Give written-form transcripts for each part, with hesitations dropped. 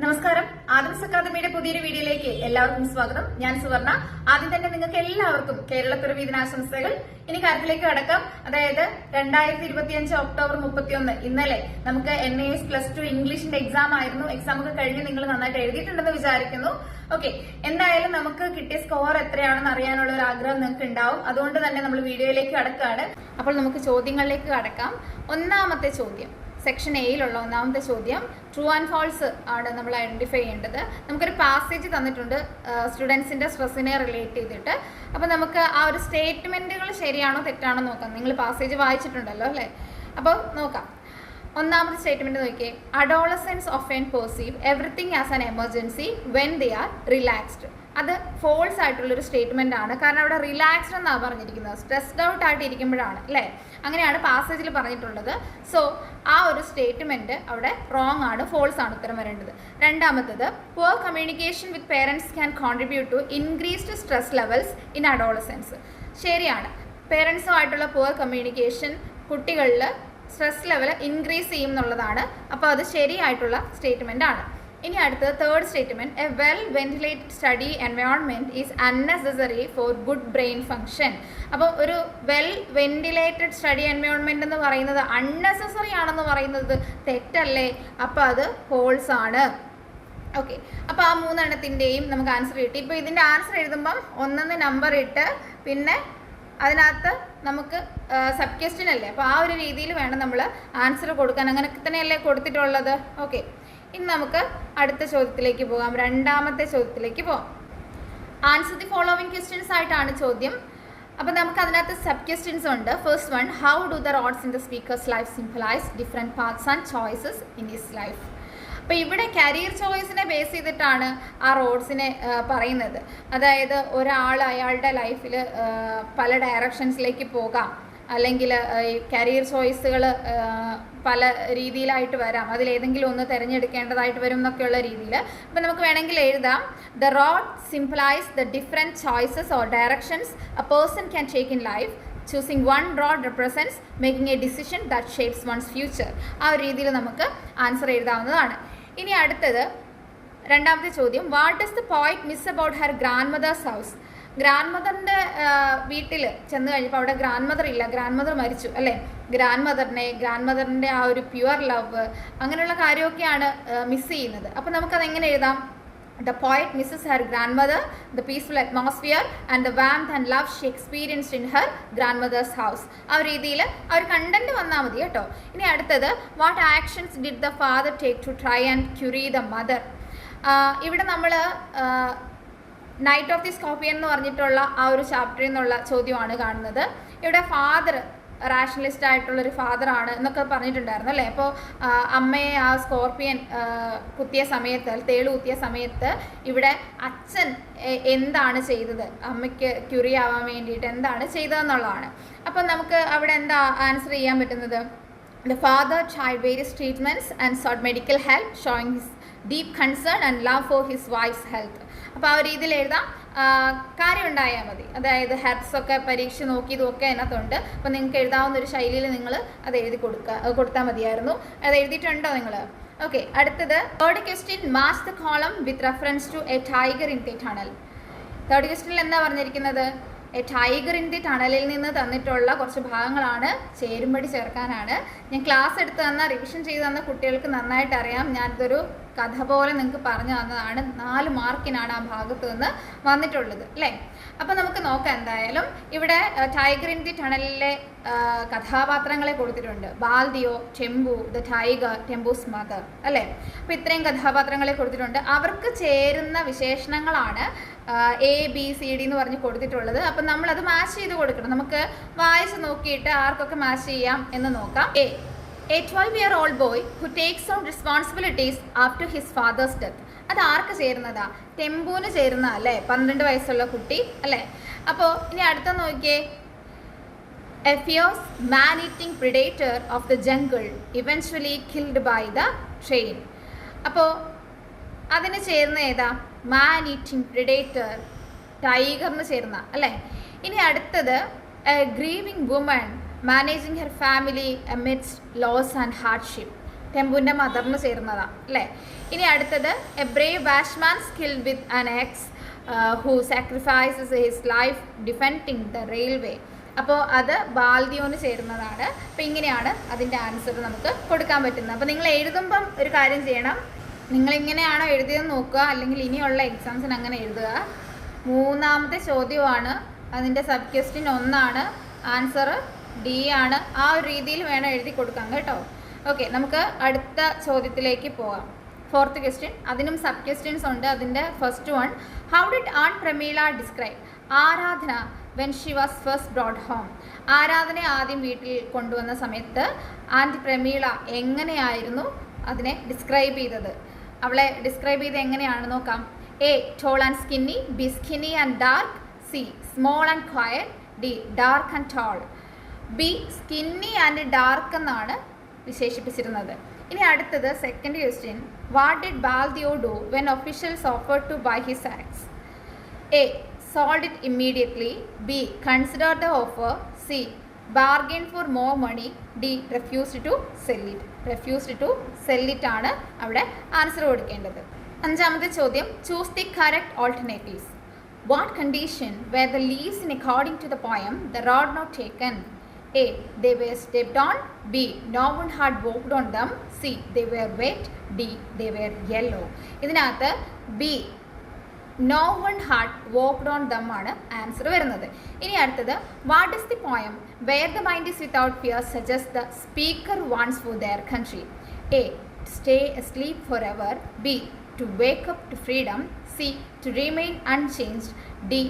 നമസ്കാരം. ആദംസ് അക്കാദമിയുടെ പുതിയൊരു വീഡിയോയിലേക്ക് എല്ലാവർക്കും സ്വാഗതം. ഞാൻ സുവർണ. ആദ്യം തന്നെ നിങ്ങൾക്ക് എല്ലാവർക്കും കേരളപ്പിറവി ദിനാശംസകൾ. ഇനി കാര്യത്തിലേക്ക് കടക്കാം. അതായത് 2025 ഒക്ടോബർ 31 ഇന്നലെ നമുക്ക് NAS+2 ഇംഗ്ലീഷിന്റെ എക്സാം ആയിരുന്നു. എക്സാം ഒക്കെ കഴിഞ്ഞ് നിങ്ങൾ നന്നായിട്ട് എഴുതിയിട്ടുണ്ടെന്ന് വിചാരിക്കുന്നു. ഓക്കെ, എന്തായാലും നമുക്ക് കിട്ടിയ സ്കോർ എത്രയാണെന്ന് അറിയാനുള്ള ഒരു ആഗ്രഹം നിങ്ങൾക്ക് ഉണ്ടാവും. അതുകൊണ്ട് തന്നെ നമ്മൾ വീഡിയോയിലേക്ക് കടക്കുകയാണ്. അപ്പോൾ നമുക്ക് ചോദ്യങ്ങളിലേക്ക് കടക്കാം. ഒന്നാമത്തെ ചോദ്യം, സെക്ഷൻ എയിലുള്ള ഒന്നാമത്തെ ചോദ്യം, ട്രൂ ആൻഡ് ഫാൾസ് ആണ് നമ്മൾ ഐഡന്റിഫൈ ചെയ്യേണ്ടത്. നമുക്കൊരു പാസേജ് തന്നിട്ടുണ്ട് സ്റ്റുഡൻസിന്റെ സ്ട്രെസ്സിനെ റിലേറ്റ് ചെയ്തിട്ട്. അപ്പോൾ നമുക്ക് ആ ഒരു സ്റ്റേറ്റ്മെന്റുകൾ ശരിയാണോ തെറ്റാണോ നോക്കാം. നിങ്ങൾ പാസേജ് വായിച്ചിട്ടുണ്ടല്ലോ അല്ലേ? അപ്പോൾ നോക്കാം. ഒന്നാമത്തെ സ്റ്റേറ്റ്മെന്റ് നോക്കിയേ. Adolescence often perceive everything as an emergency when they are relaxed. അത് ഫോൾസ് ആയിട്ടുള്ളൊരു സ്റ്റേറ്റ്മെന്റ് ആണ്. കാരണം അവിടെ റിലാക്സ്ഡ് എന്നാണ് പറഞ്ഞിരിക്കുന്നത്. സ്ട്രെസ്ഡ് ഔട്ട് ആയിട്ട് ഇരിക്കുമ്പോഴാണ് അല്ലേ? അങ്ങനെയാണ് പാസേജിൽ പറഞ്ഞിട്ടുള്ളത്. സോ ആ ഒരു സ്റ്റേറ്റ്മെന്റ് അവിടെ റോങ് ആണ്, ഫോൾസ് ആണ് ഉത്തരം വരേണ്ടത്. രണ്ടാമത്തത്, poor communication with parents can contribute to increased stress levels in adolescence. ശരിയാണ്. പേരൻസുമായിട്ടുള്ള പുവർ കമ്മ്യൂണിക്കേഷൻ കുട്ടികളിൽ സ്ട്രെസ് ലെവൽ ഇൻക്രീസ് ചെയ്യും എന്നുള്ളതാണ്. അപ്പോൾ അത് ശരിയായിട്ടുള്ള സ്റ്റേറ്റ്മെന്റ് ആണ്. ഇനി അടുത്തത് third statement, a well ventilated study environment is unnecessary for good brain function. അപ്പോൾ ഒരു വെൽ വെന്റിലേറ്റഡ് സ്റ്റഡി എൻവയോൺമെന്റ് എന്ന് പറയുന്നത് അൺനെസസറി ആണെന്ന് പറയുന്നത് തെറ്റല്ലേ? അപ്പോൾ അത് ഫോൾസ് ആണ്. ഓക്കെ, അപ്പോൾ ആ മൂന്നെണ്ണത്തിൻ്റെയും നമുക്ക് ആൻസർ കിട്ടി. ഇപ്പോൾ ഇതിൻ്റെ ആൻസർ എഴുതുമ്പം ഒന്നെന്ന് നമ്പർ ഇട്ട് പിന്നെ അതിനകത്ത് നമുക്ക് സബ് ക്വസ്റ്റ്യൻ അല്ലേ, അപ്പോൾ ആ ഒരു രീതിയിൽ വേണം നമ്മൾ ആൻസർ കൊടുക്കാൻ. അങ്ങനെ തന്നെയല്ലേ കൊടുത്തിട്ടുള്ളത്. ഓക്കെ, ഇനി നമുക്ക് അടുത്ത ചോദ്യത്തിലേക്ക് പോകാം. രണ്ടാമത്തെ ചോദ്യത്തിലേക്ക് പോകാം. ആൻസർ ദി ഫോളോവിങ് ക്വസ്റ്റ്യൻസ് ആയിട്ടാണ് ചോദ്യം. അപ്പോൾ നമുക്ക് അതിനകത്ത് സബ് ക്വസ്റ്റ്യൻസ് ഉണ്ട്. First one, how do the roads in the speaker's life symbolize different parts and choices in his life. അപ്പോൾ ഇവിടെ കരിയർ ചോയ്സിനെ ബേസ് ചെയ്തിട്ടാണ് ആ റോഡ്സിനെ പറയുന്നത്. അതായത് ഒരാൾ അയാളുടെ ലൈഫിൽ പല ഡയറക്ഷൻസിലേക്ക് പോകാം, അല്ലെങ്കിൽ കരിയർ ചോയ്സുകൾ പല രീതിയിലായിട്ട് വരാം, അതിലേതെങ്കിലും ഒന്ന് തിരഞ്ഞെടുക്കേണ്ടതായിട്ട് വരും എന്നൊക്കെയുള്ള രീതിയിൽ. അപ്പോൾ നമുക്ക് വേണമെങ്കിൽ എഴുതാം, the road സിംപ്ലൈസ് the different choices or directions A person can take in life. Choosing one road represents making a decision that shapes one's future. ആ ഒരു രീതിയിൽ നമുക്ക് ആൻസർ എഴുതാവുന്നതാണ്. ഇനി അടുത്തത് രണ്ടാമത്തെ ചോദ്യം, what does the poet miss about her grandmother's house. ഗ്രാൻഡ് മദറിൻ്റെ വീട്ടിൽ ചെന്ന് കഴിഞ്ഞപ്പോൾ അവിടെ ഗ്രാൻഡ് മദർ ഇല്ല, ഗ്രാൻഡ് മദർ മരിച്ചു അല്ലേ? ഗ്രാൻഡ് മദറിൻ്റെ ആ ഒരു പ്യുവർ ലവ് അങ്ങനെയുള്ള കാര്യമൊക്കെയാണ് മിസ് ചെയ്യുന്നത്. അപ്പോൾ നമുക്കതെങ്ങനെ എഴുതാം? The poet misses her grandmother, the peaceful atmosphere and the warmth and love she experienced in her grandmother's house. ആ രീതിയിൽ ആ ഒരു കണ്ടന്റ് വന്നാൽ മതി കേട്ടോ. ഇനി അടുത്തത്, what actions did the father take to try and cure the mother. ഇവിടെ നമ്മൾ നൈറ്റ് ഓഫ് ദി സ്കോർപ്പിയൻ എന്ന് പറഞ്ഞിട്ടുള്ള ആ ഒരു ചാപ്റ്ററിൽ നിന്നുള്ള ചോദ്യമാണ് കാണുന്നത്. ഇവിടെ ഫാദർ റാഷണലിസ്റ്റ് ആയിട്ടുള്ളൊരു ഫാദറാണ് എന്നൊക്കെ പറഞ്ഞിട്ടുണ്ടായിരുന്നു അല്ലേ? അപ്പോൾ അമ്മയെ ആ സ്കോർപ്പിയൻ കുത്തിയ സമയത്ത്, തേള് കുത്തിയ സമയത്ത് ഇവിടെ അച്ഛൻ എന്താണ് ചെയ്തത്, അമ്മയ്ക്ക് ക്യൂറി ആവാൻ വേണ്ടിയിട്ട് എന്താണ് ചെയ്തതെന്നുള്ളതാണ്. അപ്പം നമുക്ക് അവിടെ എന്താ ആൻസർ ചെയ്യാൻ പറ്റുന്നത്? The father tried various treatments and sought medical help, showing his deep concern and love for his wife's health. അപ്പോൾ ആ ഒരു രീതിയിൽ എഴുതാം, കാര്യം ഉണ്ടായാൽ മതി. അതായത് ഹെർബ്സൊക്കെ പരീക്ഷ നോക്കിയതൊക്കെ അതിനകത്തുണ്ട്. അപ്പോൾ നിങ്ങൾക്ക് എഴുതാവുന്ന ഒരു ശൈലിയിൽ നിങ്ങൾ അത് എഴുതി കൊടുത്താൽ മതിയായിരുന്നു. അത് എഴുതിയിട്ടുണ്ടോ നിങ്ങൾ? ഓക്കെ, അടുത്തത് third question, match the column with reference to a tiger in the tunnel. Third ക്വസ്റ്റ്യനിൽ എന്താ പറഞ്ഞിരിക്കുന്നത്? എ ടൈഗർ ഇൻ ദി ടണലിൽ നിന്ന് തന്നിട്ടുള്ള കുറച്ച് ഭാഗങ്ങളാണ് ചേരുംപടി ചേർക്കാനാണ്. ഞാൻ ക്ലാസ് എടുത്ത് തന്ന, റിവിഷൻ ചെയ്ത് തന്ന കുട്ടികൾക്ക് നന്നായിട്ട് അറിയാം. ഞാനിതൊരു കഥ പോലെ നിങ്ങൾക്ക് പറഞ്ഞു തന്നതാണ്. 4 മാർക്കിനാണ് ആ ഭാഗത്ത് നിന്ന് വന്നിട്ടുള്ളത് അല്ലേ? അപ്പോൾ നമുക്ക് നോക്കാം. എന്തായാലും ഇവിടെ ടൈഗർ ഇൻ ദി ടണലിലെ കഥാപാത്രങ്ങളെ കൊടുത്തിട്ടുണ്ട്. ബാൽദിയോ, ടെമ്പു, ദ ടൈഗർ, ടെമ്പൂസ് മദർ അല്ലേ? അപ്പോൾ ഇത്രയും കഥാപാത്രങ്ങളെ കൊടുത്തിട്ടുണ്ട്. അവർക്ക് ചേരുന്ന വിശേഷണങ്ങളാണ് ABCD എന്ന് പറഞ്ഞ് കൊടുത്തിട്ടുള്ളത്. അപ്പം നമ്മളത് മാച്ച് ചെയ്ത് കൊടുക്കണം. നമുക്ക് വായിച്ച് നോക്കിയിട്ട് ആർക്കൊക്കെ മാച്ച് ചെയ്യാം എന്ന് നോക്കാം. A 12-year-old boy who takes on responsibilities after his father's death. അത് ആർക്ക് ചേരുന്നതാ? ടെമ്പൂന് ചേരുന്ന അല്ലേ? 12 വയസ്സുള്ള കുട്ടി അല്ലേ? അപ്പോൾ ഇനി അടുത്ത നോക്കിയേ, a fierce man-eating predator of the jungle eventually killed by the train. അപ്പോൾ അതിന് ചേരുന്ന ഏതാ? man-eating predator, ടൈഗറിന് ചേരുന്ന അല്ലേ? ഇനി അടുത്തത്, a grieving woman managing her family amidst loss and hardship. ടെമ്പുവിൻ്റെ മദറിന് ചേർന്നതാണ് അല്ലേ. ഇനി അടുത്തത് a brave bushman skilled with an axe who sacrifices his life defending the railway. അപ്പോൾ അത് ബാൽദിയോന് ചേരുന്നതാണ്. അപ്പോൾ ഇങ്ങനെയാണ് അതിൻ്റെ ആൻസർ നമുക്ക് കൊടുക്കാൻ പറ്റുന്നത്. അപ്പോൾ നിങ്ങൾ എഴുതുമ്പം ഒരു കാര്യം ചെയ്യണം, നിങ്ങളിങ്ങനെയാണോ എഴുതിയതെന്ന് നോക്കുക, അല്ലെങ്കിൽ ഇനിയുള്ള എക്സാംസിന് അങ്ങനെ എഴുതുക. മൂന്നാമത്തെ ചോദ്യമാണ്, അതിൻ്റെ സബ് ക്വസ്റ്റ്യൻ 1 ആൻസർ ഡി ആണ്. ആ ഒരു രീതിയിൽ വേണം എഴുതി കൊടുക്കാൻ കേട്ടോ. ഓക്കെ, നമുക്ക് അടുത്ത ചോദ്യത്തിലേക്ക് പോകാം. 4th ക്വസ്റ്റ്യൻ, അതിനും സബ് ക്വസ്റ്റ്യൻസ് ഉണ്ട്. അതിൻ്റെ first one, how did aunt Pramila describe Aradhana when she was first brought home? ആരാധനയെ ആദ്യം വീട്ടിൽ കൊണ്ടുവന്ന സമയത്ത് ആൻറ്റി പ്രമീള എങ്ങനെയായിരുന്നു അതിനെ ഡിസ്ക്രൈബ് ചെയ്തത്? അവളെ ഡിസ്ക്രൈബ് ചെയ്ത് എങ്ങനെയാണ് നോക്കാം. A tall and skinny, B skinny and dark, C small and quiet, D dark and tall. B skinny and dark എന്നാണ് വിശേഷിപ്പിച്ചിരുന്നത്. ഇനി അടുത്തത് second question, what did Baldeo do when officials offered to buy his axe? A sold it immediately, B considered the offer, C bargained for more money, D refused to sell it. refused to sell it ആണ് അവിടെ answer കൊടുക്കേണ്ടത്. അഞ്ചാമത്തെ ചോദ്യം, choose the correct alternatives. What condition were the leaves in according to the poem the road not taken? A they were stepped on, B no one had walked on them, C they were wet, D they were yellow. ഇതിനകത്ത് B no one had walked on them ആണ് answer വരുന്നത്. ഇനി അടുത്തത്, what is the poem where the mind is without fear suggests the speaker wants for their country? A stay asleep forever, B to wake up to freedom, C to remain unchanged, D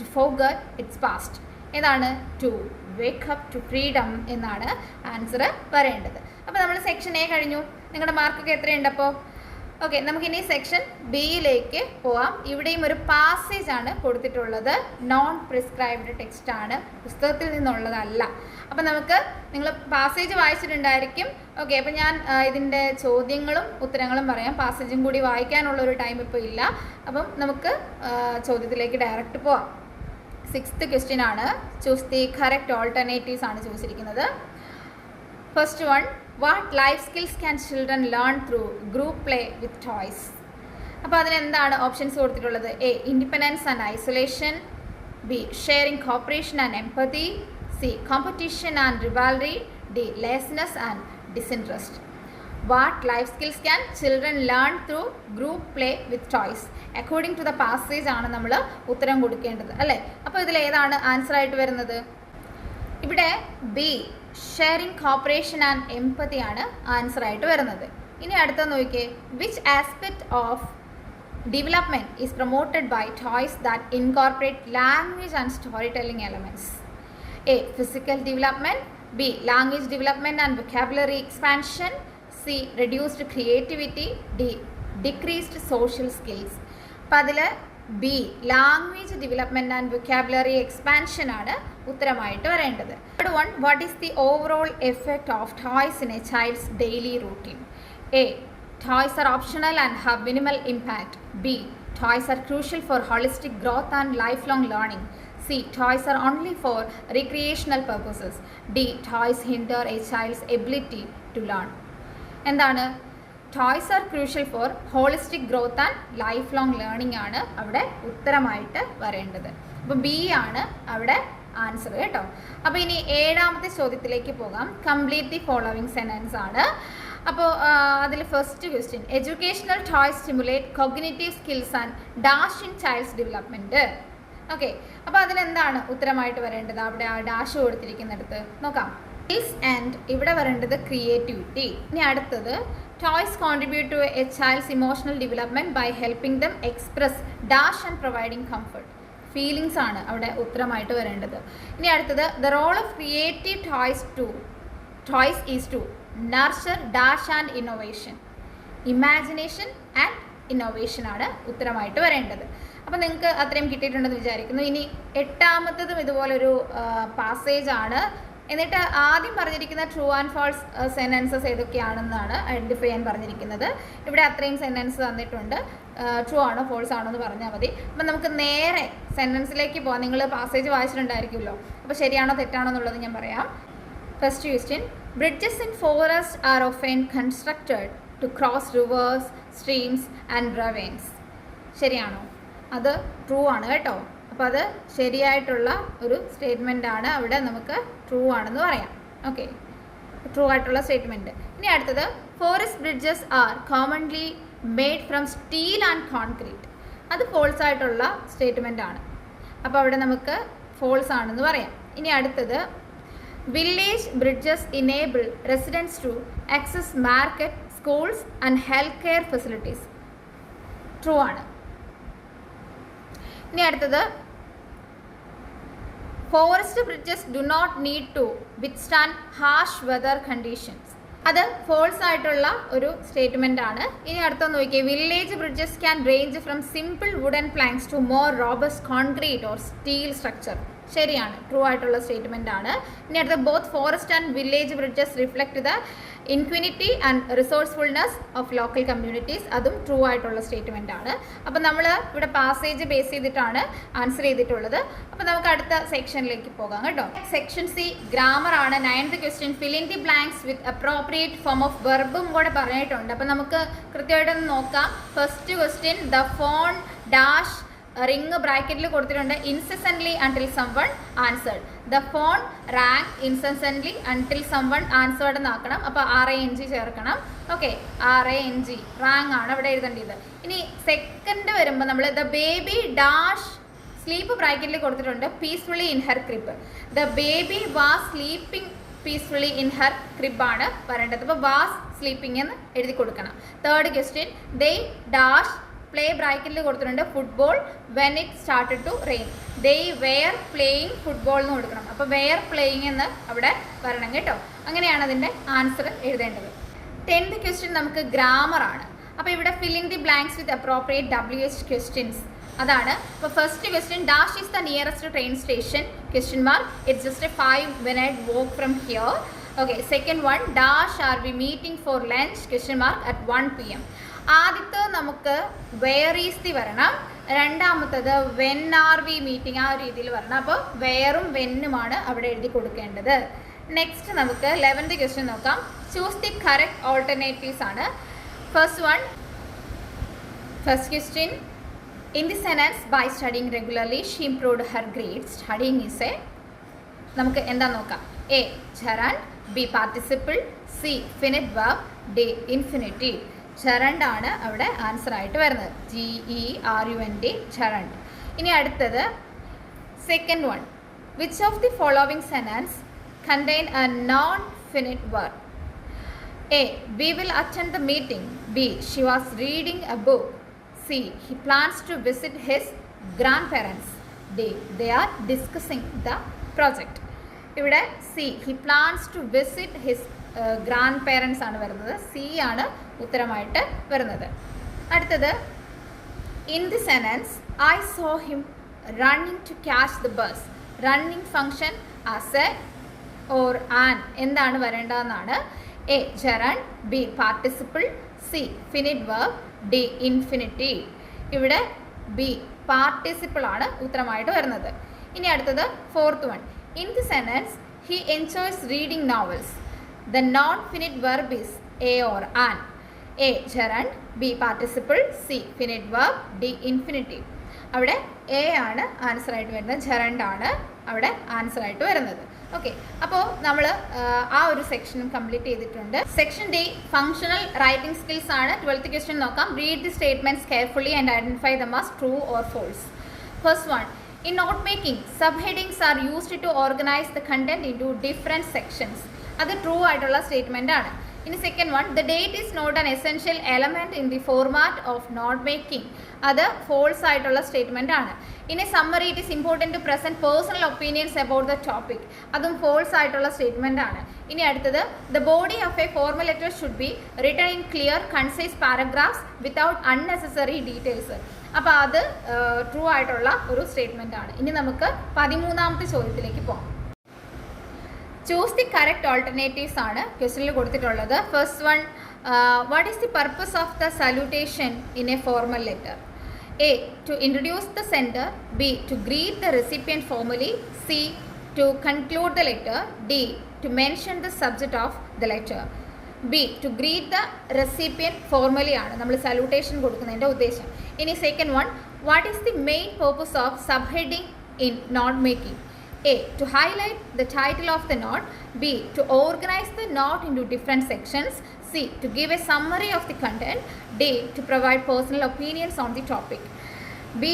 to forget its past. ഏതാണ്? To wake up to freedom എന്നാണ് answer പറയേണ്ടത്. അപ്പോൾ നമ്മൾ section A കഴിഞ്ഞു. നിങ്ങളുടെ മാർക്കൊക്കെ എത്രയുണ്ട് അപ്പോൾ? ഓക്കെ, നമുക്കിനി സെക്ഷൻ ബിയിലേക്ക് പോവാം. ഇവിടെയും ഒരു പാസേജ് ആണ് കൊടുത്തിട്ടുള്ളത്. നോൺ പ്രിസ്ക്രൈബ്ഡ് ടെക്സ്റ്റ് ആണ്, പുസ്തകത്തിൽ നിന്നുള്ളതല്ല. അപ്പം നമുക്ക്, നിങ്ങൾ പാസേജ് വായിച്ചിട്ടുണ്ടായിരിക്കും. ഓക്കെ, അപ്പം ഞാൻ ഇതിൻ്റെ ചോദ്യങ്ങളും ഉത്തരങ്ങളും പറയാം. പാസേജും കൂടി വായിക്കാനുള്ളൊരു ടൈം ഇപ്പോൾ ഇല്ല. അപ്പം നമുക്ക് ചോദ്യത്തിലേക്ക് ഡയറക്റ്റ് പോവാം. 6th ക്വസ്റ്റ്യൻ ആണ്, ചൂസ് ദി കറക്റ്റ് ഓൾട്ടർനേറ്റീവ്സ് ആണ് ചോദിച്ചിരിക്കുന്നത്. First one, what life skills can children learn through group play with toys? അപ്പോൾ അതിനെന്താണ് ഓപ്ഷൻസ് കൊടുത്തിട്ടുള്ളത്? A independence and isolation, B sharing cooperation and empathy, C competition and rivalry, D laziness and disinterest. What life skills can children learn through group play with toys? According to the passage ആണ് നമ്മൾ ഉത്തരം കൊടുക്കേണ്ടത് അല്ലേ. അപ്പോൾ ഇതിൽ ഏതാണ് answer ആയിട്ട് വരുന്നത്? ഇവിടെ B sharing cooperation and empathy ആണ് ആൻസർ ആയിട്ട് വരുന്നത്. ഇനി അടുത്ത നോക്കിയേ, which aspect of development is promoted by toys that incorporate language and story telling elements? A physical development, B language development and vocabulary expansion, C reduced creativity, D decreased social skills. അപ്പം അതിൽ B language development and vocabulary expansion ആണ് ഉത്തരമായിട്ട് വരേണ്ടത്. Third one, what is the overall effect of toys in a child's daily routine? A toys are optional and have minimal impact, B toys are crucial for holistic growth and lifelong learning, C toys are only for recreational purposes, D toys hinder a child's ability to learn. എന്താണ്? Toys are crucial for holistic growth and lifelong learning ആണ് അവിടെ ഉത്തരമായിട്ട് വരേണ്ടത്. അപ്പോൾ B ആണ് അവിടെ answer കേട്ടോ. അപ്പോൾ ഇനി 7ാമത്തെ ചോദ്യത്തിലേക്ക് പോകാം. കംപ്ലീറ്റ് ദി ഫോളോവിങ് സെൻറ്റൻസ് ആണ്. അപ്പോൾ അതിൽ first question, educational toys stimulate cognitive skills and dash in child's development. Okay, അപ്പോൾ അതിലെന്താണ് ഉത്തരമായിട്ട് വരേണ്ടത്? അവിടെ ആ ഡാഷ് കൊടുത്തിരിക്കുന്നിടത്ത് നോക്കാം. സ്കിൽസ് ആൻഡ് ഇവിടെ വരേണ്ടത് ക്രിയേറ്റിവിറ്റി. ഇനി അടുത്തത്, toys contribute to a child's emotional development by helping them express dash and providing comfort. Feelings ആണ് അവിടെ ഉത്തരമായിട്ട് വരേണ്ടത്. ഇനി അടുത്തത്, the role of creative toys is to nurture dash and innovation. Imagination and innovation ആണ് ഉത്തരമായിട്ട് വരേണ്ടത്. അപ്പോൾ നിങ്ങൾക്ക് അത്രയും കിട്ടിയിട്ടുണ്ടെന്ന് വിചാരിക്കുന്നു. ഇനി 8ാമത്തതും ഇതുപോലൊരു പാസേജ് ആണ്. എന്നിട്ട് ആദ്യം പറഞ്ഞിരിക്കുന്ന ട്രൂ ആൻഡ് ഫാൾസ് സെൻറ്റൻസസ് ഏതൊക്കെയാണെന്നാണ് ഐഡൻറ്റിഫൈ ചെയ്യാൻ പറഞ്ഞിരിക്കുന്നത്. ഇവിടെ അത്രയും സെൻറ്റൻസ് തന്നിട്ടുണ്ട്. ട്രൂ ആണോ ഫോൾസ് ആണോ എന്ന് പറഞ്ഞാൽ മതി. അപ്പം നമുക്ക് നേരെ സെൻറ്റൻസിലേക്ക് പോകാം. നിങ്ങൾ പാസേജ് വായിച്ചിട്ടുണ്ടായിരിക്കുമല്ലോ. അപ്പോൾ ശരിയാണോ തെറ്റാണോ എന്നുള്ളത് ഞാൻ പറയാം. First question, Bridges in forests are often constructed to cross rivers, streams and ravines. ശരിയാണോ? അത് ട്രൂ ആണ് കേട്ടോ. അപ്പോൾ അത് ശരിയായിട്ടുള്ള ഒരു സ്റ്റേറ്റ്മെൻ്റ് ആണ്. അവിടെ നമുക്ക് ട്രൂ ആണെന്ന് പറയാം. ഓക്കെ, ട്രൂ ആയിട്ടുള്ള സ്റ്റേറ്റ്മെൻറ്റ്. ഇനി അടുത്തത് forest bridges are commonly made from steel and concrete. അത് ഫോൾസ് ആയിട്ടുള്ള സ്റ്റേറ്റ്മെൻ്റ് ആണ്. അപ്പോൾ അവിടെ നമുക്ക് ഫോൾസ് ആണെന്ന് പറയാം. ഇനി അടുത്തത് village bridges enable residents to access market, schools and health care facilities. True ആണ്. ഇനി അടുത്തത് forest bridges do not need to withstand harsh weather conditions. അത് ഫോൾസ് ആയിട്ടുള്ള ഒരു സ്റ്റേറ്റ്മെൻ്റ് ആണ്. ഇനി അടുത്ത നോക്കിയേ, village bridges can range from simple wooden planks to more robust concrete or steel structure. ശരിയാണ്, ട്രൂ ആയിട്ടുള്ള സ്റ്റേറ്റ്മെൻ്റ് ആണ്. ഇനി അടുത്ത both forest and village bridges reflect the ingenuity and resourcefulness of local communities. അതും ട്രൂ ആയിട്ടുള്ള statement ആണ്. അപ്പോൾ നമ്മൾ ഇവിടെ പാസേജ് ബേസ് ചെയ്തിട്ടാണ് ആൻസർ ചെയ്തിട്ടുള്ളത്. അപ്പോൾ നമുക്ക് അടുത്ത സെക്ഷനിലേക്ക് പോകാം കേട്ടോ. സെക്ഷൻ സി ഗ്രാമർ ആണ്. 9th question, fill in the blanks with appropriate form of വെർബും കൂടെ പറഞ്ഞിട്ടുണ്ട്. അപ്പോൾ നമുക്ക് കൃത്യമായിട്ടൊന്ന് നോക്കാം. First question, the phone dash ring ബ്രാക്കറ്റിൽ കൊടുത്തിട്ടുണ്ട് incessantly until someone answered. The phone rang incessantly until someone answered എന്നാക്കണം. അപ്പോൾ RANG ചേർക്കണം. ഓക്കെ, RANG റാങ് ആണ് അവിടെ എഴുതേണ്ടത്. ഇനി സെക്കൻഡ് വരുമ്പോൾ നമ്മൾ ദ ബേബി ഡാഷ് സ്ലീപ്പ് ബ്രാക്കറ്റിൽ കൊടുത്തിട്ടുണ്ട് peacefully in her crib. The baby was sleeping peacefully in her crib ആണ് വരേണ്ടത്. അപ്പോൾ വാസ് സ്ലീപ്പിംഗ് എന്ന് എഴുതി കൊടുക്കണം. Third question, they dash play ബ്രാക്കറ്റിൽ കൊടുത്തിട്ടുണ്ട് football when it started to rain. They were playing football എന്ന് കൊടുക്കണം. അപ്പോൾ വെയർ പ്ലേയിങ് എന്ന് അവിടെ വരണം കേട്ടോ. അങ്ങനെയാണ് അതിൻ്റെ ആൻസർ എഴുതേണ്ടത്. 10th ക്വസ്റ്റ്യൻ നമുക്ക് ഗ്രാമർ ആണ്. അപ്പോൾ ഇവിടെ fill in the blanks with appropriate WH questions അതാണ്. അപ്പോൾ first question, dash is the nearest train station question mark. It's just a 5-minute walk from here. Okay, second one, dash are we meeting for lunch question mark at 1 PM. ആദ്യത്തെ നമുക്ക് where is the വരണം. രണ്ടാമത്തത് when R we meeting ആ രീതിയിൽ വരണം. അപ്പോൾ വെയറും വെന്നുമാണ് അവിടെ എഴുതി കൊടുക്കേണ്ടത്. നെക്സ്റ്റ് നമുക്ക് 11th ക്വസ്റ്റ്യൻ നോക്കാം. ചൂസ് ദി കറക്റ്റ് ഓൾട്ടർനേറ്റീവ്സ് ആണ്. First one, first question, in the sentence by studying regularly she improved her grade. Studying is a, നമുക്ക് എന്താ നോക്കാം. A gerund, B participle, C finite verb, D infinitive. Gerund ആണ് അവിടെ answer ആയിട്ട് വരുന്നത്. GERUND gerund. ഇനി അടുത്തത് second one, which of the following sentence contain a non finite verb. A we will attend the meeting, B she was reading A book, C he plans to visit his grandparents, D they are discussing the project. ഇവിടെ C he plans to visit his grandparents ആണ് വരുന്നത്. C ആണ് ഉത്തരമായിട്ട് വരുന്നത്. അടുത്തത്, in the sentence I saw him running to catch the bus. Running function as a or an എന്താണ് വരേണ്ടതെന്നാണ്. A gerund, B participle, C finite verb, D infinitive. ഇവിടെ B participle ആണ് ഉത്തരമായിട്ട് വരുന്നത്. ഇനി അടുത്തത് fourth one, in the sentence he enjoys reading novels. The non-finite verb is a or an. A gerund, B participle, C finite verb, D infinitive. അവിടെ A ആണ് answer ആയിട്ട് വരുന്നത്. ജെറണ്ട് ആണ് അവിടെ ആൻസർ ആയിട്ട് വരുന്നത്. ഓക്കെ, അപ്പോൾ നമ്മൾ ആ ഒരു സെക്ഷനും കംപ്ലീറ്റ് ചെയ്തിട്ടുണ്ട്. Section D functional writing skills ആണ്. 12th ക്വസ്റ്റ്യൻ നോക്കാം. Read the statements carefully and identify them as true or false. First one, in note making subheadings are used to organize the content into different sections. അത് true ആയിട്ടുള്ള statement ആണ്. ഇനി second one, the date is not an essential element in the format of note making. അത് false ആയിട്ടുള്ള statement ആണ്. ഇനി summary, it is important to present personal opinions about the topic. അതും false ആയിട്ടുള്ള statement ആണ്. ഇനി അടുത്തത്, the body of a formal letter should be written in clear concise paragraphs without unnecessary details. അപ്പോൾ അത് ട്രൂ ആയിട്ടുള്ള ഒരു സ്റ്റേറ്റ്മെൻ്റ് ആണ്. ഇനി നമുക്ക് 13ാമത്തെ ചോദ്യത്തിലേക്ക് പോകാം. ചൂസ് ദി കറക്റ്റ് ഓൾട്ടർനേറ്റീവ്സ് ആണ് ക്വസ്റ്റ്യനിൽ കൊടുത്തിട്ടുള്ളത്. First one, what is the purpose of the salutation in a formal letter? A to introduce the sender, B to greet the recipient formally, C to conclude the letter. D. To mention the subject of the letter. B. To greet the recipient formally ആണ് നമ്മൾ salutation കൊടുക്കുന്നതിൻ്റെ ഉദ്ദേശം. ഇനി second one, what is the main purpose of subheading in note making? A. To highlight the title of the note. B. To organize the note into different sections. C. To give a summary of the content. D. To provide personal opinions on the topic. B.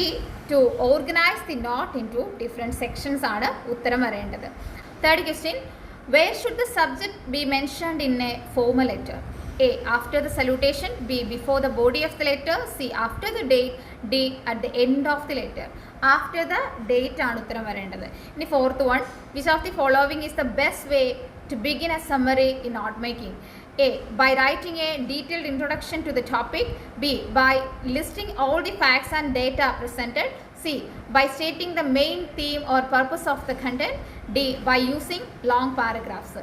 To organize the note into different sections ആണ് ഉത്തരം വരേണ്ടത്. Third question, where should the subject be mentioned in a formal letter? A. After the salutation. B. Before the body of the letter. C. After the date. D. At the end of the letter. After the date ആണ് ഉത്തരം വരേണ്ടത്. ഇനി fourth one, which of the following is the best way to begin a summary in note making? A. By writing a detailed introduction to the topic. B. By listing all the facts and data presented. C. By stating the main theme or purpose of the content. D. By using long paragraphs.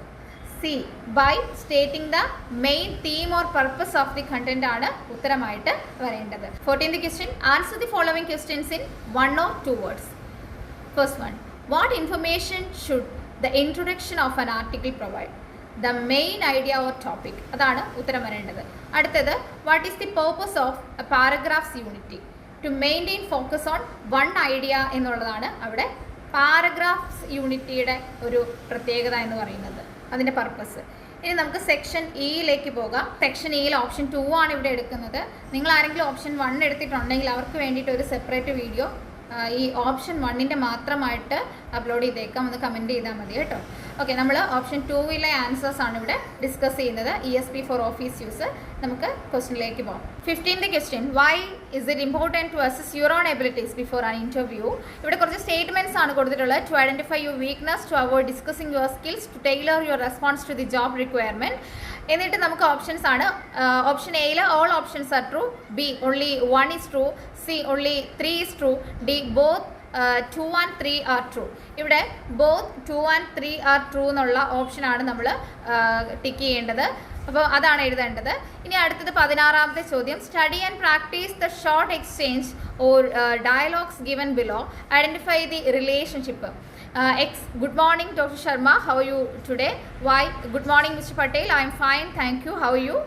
C. By stating the main theme or purpose of the content ആണ് ഉത്തരമായിട്ട് വരേണ്ടത്. 14th question, answer the following questions in 1 or 2 words. First one, what information should the introduction of an article provide? The main idea or topic. അതാണ് ഉത്തരം വരേണ്ടത്. അടുത്തത്, what is the purpose of a paragraph's unity? To maintain focus on one idea എന്നുള്ളതാണ് അവിടെ paragraphs യൂണിറ്റിയുടെ ഒരു പ്രത്യേകത എന്ന് പറയുന്നത്, അതിൻ്റെ പർപ്പസ്. ഇനി നമുക്ക് സെക്ഷൻ ഇയിലേക്ക് പോകാം. സെക്ഷൻ ഇയിൽ ഓപ്ഷൻ 2 ആണ് ഇവിടെ എടുക്കുന്നത്. നിങ്ങൾ ആരെങ്കിലും ഓപ്ഷൻ 1 എടുത്തിട്ടുണ്ടെങ്കിൽ അവർക്ക് വേണ്ടിയിട്ട് ഒരു സെപ്പറേറ്റ് വീഡിയോ ഈ ഓപ്ഷൻ 1ൻ്റെ മാത്രമായിട്ട് അപ്ലോഡ് ചെയ്തേക്കാം, ഒന്ന് കമൻറ്റ് ചെയ്താൽ മതി കേട്ടോ. ഓക്കെ, നമ്മൾ ഓപ്ഷൻ 2ലെ ആൻസേഴ്സ് ആണ് ഇവിടെ ഡിസ്കസ് ചെയ്യുന്നത്, ESP ഫോർ ഓഫീസ് യൂസ്. നമുക്ക് ക്വസ്റ്റ്യനിലേക്ക് പോകാം. 15th question, why is it important to assess your own abilities before an interview? ഇവിടെ കുറച്ച് സ്റ്റേറ്റ്മെൻറ്റ്സ് ആണ് കൊടുത്തിട്ടുള്ളത്. To identify your weakness, to avoid discussing your skills, to tailor your response to the job requirement. എന്നിട്ട് നമുക്ക് options ആണ്. Option എയിൽ all options are true. B. Only 1 is true. C. Only 3 is true. D. Both 2 and 3 are true. ഇവിടെ both 2 and 3 are true എന്നുള്ള ഓപ്ഷനാണ് നമ്മൾ tick ചെയ്യേണ്ടത്. അപ്പോൾ അതാണ് എഴുതേണ്ടത്. ഇനി അടുത്തത് 16ാമത്തെ ചോദ്യം, study and practice the short exchange or dialogues given below. Identify the relationship. X. Good morning, Dr. Sharma. How are you today? Y. Good morning, Mr. Patel. I am fine, thank you. How are you?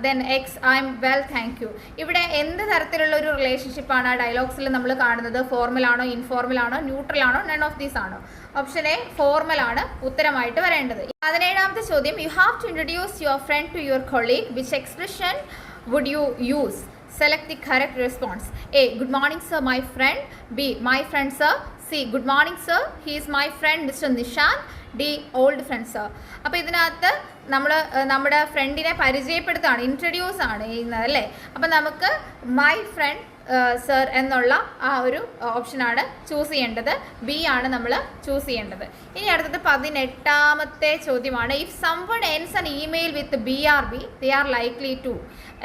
Then X. I am well, thank you. ഇവിടെ എന്ത് തരത്തിലുള്ള ഒരു റിലേഷൻഷിപ്പാണ് ആ ഡയലോഗ്സിൽ നമ്മൾ കാണുന്നത്? Formal ആണോ, informal ആണോ, neutral ആണോ, നൺ ഓഫ് ദീസ് ആണോ? ഓപ്ഷൻ എ ഫോർമൽ ആണ് ഉത്തരമായിട്ട് വരേണ്ടത്. 17ാമത്തെ ചോദ്യം, you have to introduce your friend to your colleague. Which expression would you use? Select the correct response. A. Good morning, sir, my friend. B. My friend, sir. C. Good morning, sir. He is my friend, Mr. Nishant. D. Old friend, sir. അപ്പോൾ ഇതിനകത്ത് നമ്മൾ നമ്മുടെ ഫ്രണ്ടിനെ പരിചയപ്പെടുത്താണ്, introduce ആണ് ചെയ്യുന്നത് അല്ലേ. അപ്പം നമുക്ക് മൈ ഫ്രണ്ട് സർ എന്നുള്ള ആ ഒരു ഓപ്ഷനാണ് ചൂസ് ചെയ്യേണ്ടത്. ബി ആണ് നമ്മൾ ചൂസ് ചെയ്യേണ്ടത്. ഇനി അടുത്തത് 18ാമത്തെ ചോദ്യമാണ്, if someone ends an email with BRB, they are likely to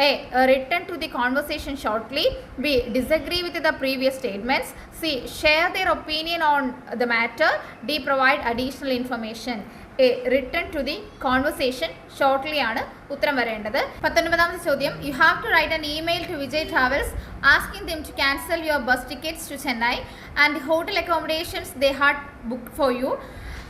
A. Return to the conversation shortly. B. Disagree with the previous statements. C. Share their opinion on the matter. D. Provide additional information. A. Return to the conversation shortly ആണ് ഉത്തരം വരേണ്ടത്. 19ാമത്തെ ചോദ്യം, you have to write an email to Vijay Travels asking them to cancel your bus tickets to Chennai and the hotel accommodations they had booked for you.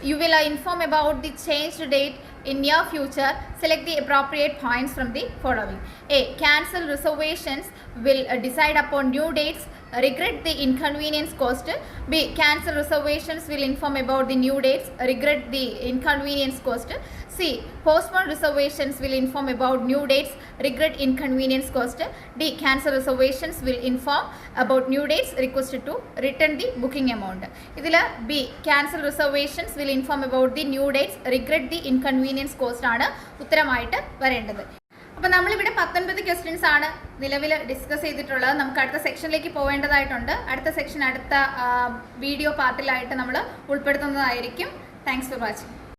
You will inform about the changed date in near future. Select the appropriate points from the following. A. Cancel reservations, will decide upon new dates, regret the inconvenience caused. B. Cancel reservations, will inform about the new dates, regret the inconvenience caused. C. Postpone reservations, will inform about new dates, regret inconvenience caused. D. Cancel reservations, will inform about new dates, requested to return the booking amount. ഇതിൽ B. Cancel reservations, will inform about the new dates, regret the inconvenience caused ആണ് ഉത്തരമായിട്ട് വരേണ്ടത്. അപ്പോൾ നമ്മളിവിടെ 19 questions ആണ് നിലവിൽ discuss ചെയ്തിട്ടുള്ളത്. നമുക്ക് അടുത്ത സെക്ഷനിലേക്ക് പോവേണ്ടതായിട്ടുണ്ട്. അടുത്ത സെക്ഷൻ അടുത്ത വീഡിയോ പാർട്ടിലായിട്ട് നമ്മൾ ഉൾപ്പെടുത്തുന്നതായിരിക്കും. Thanks for watching.